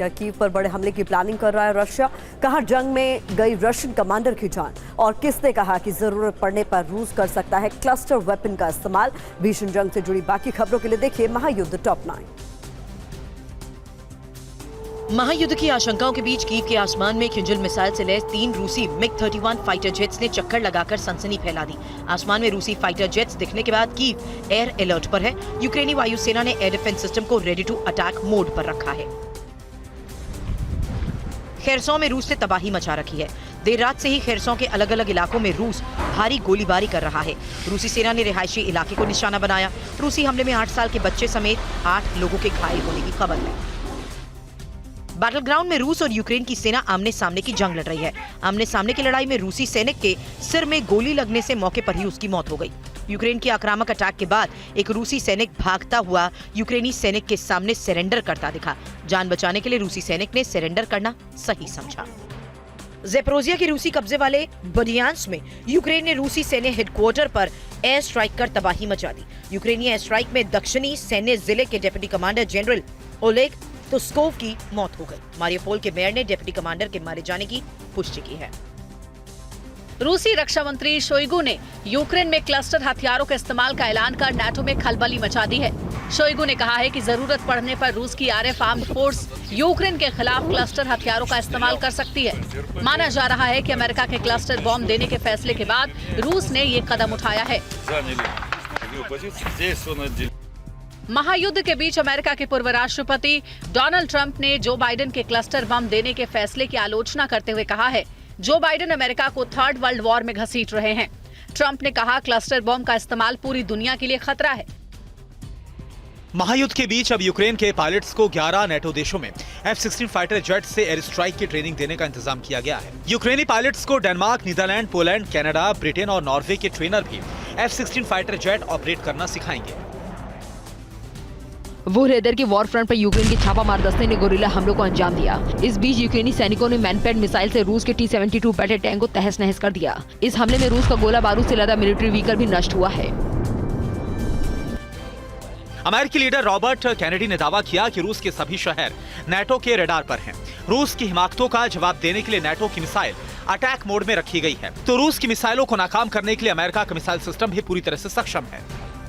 Kyiv पर बड़े हमले की प्लानिंग कर रहा है रशिया। कहा जंग में गई रशियन कमांडर की जान, और किसने कहा कि जरूरत पड़ने पर रूस कर सकता है क्लस्टर वेपन का इस्तेमाल। भीषण जंग से जुड़ी बाकी खबरों के लिए देखिए महायुद्ध टॉप 9। महायुद्ध की आशंकाओं के बीच कीव के आसमान में खिंजल मिसाइल से लैस 3 रूसी MiG-31 फाइटर जेट्स ने चक्कर लगाकर सनसनी फैला दी। आसमान में रूसी फाइटर जेट्स दिखने के बाद कीव एयर अलर्ट पर है। यूक्रेनी वायुसेना ने एयर डिफेंस सिस्टम को रेडी टू अटैक मोड पर रखा है। खेरसों में रूस ने तबाही मचा रखी है। देर रात से ही खेरसों के अलग अलग इलाकों में रूस भारी गोलीबारी कर रहा है। रूसी सेना ने रिहायशी इलाके को निशाना बनाया। रूसी हमले में 8 साल के बच्चे समेत 8 लोगों के घायल होने की खबर है। बैटल ग्राउंड में रूस और यूक्रेन की सेना आमने सामने की जंग लड़ रही है। आमने सामने की लड़ाई में रूसी सैनिक के सिर में गोली लगने से मौके पर ही उसकी मौत हो गई। यूक्रेन के आक्रामक अटैक के बाद एक रूसी सैनिक भागता हुआ यूक्रेनी सैनिक के सामने सरेंडर करता दिखा। जान बचाने के लिए रूसी सैनिक ने सरेंडर करना सही समझा। ज़ेपोरिज़िया के रूसी कब्जे वाले बडियांस्क में यूक्रेन ने रूसी सैन्य हेडक्वार्टर पर एयर स्ट्राइक कर तबाही मचा दी। यूक्रेनी एयर स्ट्राइक में दक्षिणी सैन्य जिले के डिप्टी कमांडर जनरल ओलेग तुस्कोव की मौत हो गई। मारियोपोल के मेयर ने डिप्टी कमांडर के मारे जाने की पुष्टि की है। रूसी रक्षा मंत्री शोइगु ने यूक्रेन में क्लस्टर हथियारों के इस्तेमाल का ऐलान कर नाटो में खलबली मचा दी है। शोइगु ने कहा है कि जरूरत पड़ने पर रूस की आरएफ आर्म्ड फोर्स यूक्रेन के खिलाफ क्लस्टर हथियारों का इस्तेमाल कर सकती है। माना जा रहा है कि अमेरिका के क्लस्टर बॉम्ब देने के फैसले के बाद रूस ने ये कदम उठाया है। महायुद्ध के बीच अमेरिका के पूर्व राष्ट्रपति डोनाल्ड ट्रंप ने जो बाइडेन के क्लस्टर बम देने के फैसले की आलोचना करते हुए कहा है जो बाइडेन अमेरिका को थर्ड वर्ल्ड वॉर में घसीट रहे हैं। ट्रंप ने कहा क्लस्टर बम का इस्तेमाल पूरी दुनिया के लिए खतरा है। महायुद्ध के बीच अब यूक्रेन के पायलट्स को 11 नेटो देशों में F-16 फाइटर जेट से एयर स्ट्राइक की ट्रेनिंग देने का इंतजाम किया गया है। यूक्रेनी पायलट्स को Denmark, Netherland, Poland, Canada, Britain और नॉर्वे के ट्रेनर भी F-16 फाइटर जेट ऑपरेट करना सिखाएंगे। वो रेदर के वॉर फ्रंट पर यूक्रेन के छापामार दस्ते ने गोरिल्ला हमलों को अंजाम दिया। इस बीच यूक्रेनी सैनिकों ने मैनपैड मिसाइल से रूस के T-72 बैटल टैंक को तहस नहस कर दिया। इस हमले में रूस का गोला बारूद से लदा मिलिट्री व्हीकल भी नष्ट हुआ है। अमेरिकी लीडर रॉबर्ट कैनेडी ने दावा किया कि रूस के सभी शहर नाटो के रडार पर हैं। रूस की हिमाकतों का जवाब देने के लिए नाटो की मिसाइल अटैक मोड में रखी गई है, तो रूस की मिसाइलों को नाकाम करने के लिए अमेरिका का मिसाइल सिस्टम भी पूरी तरह से सक्षम है।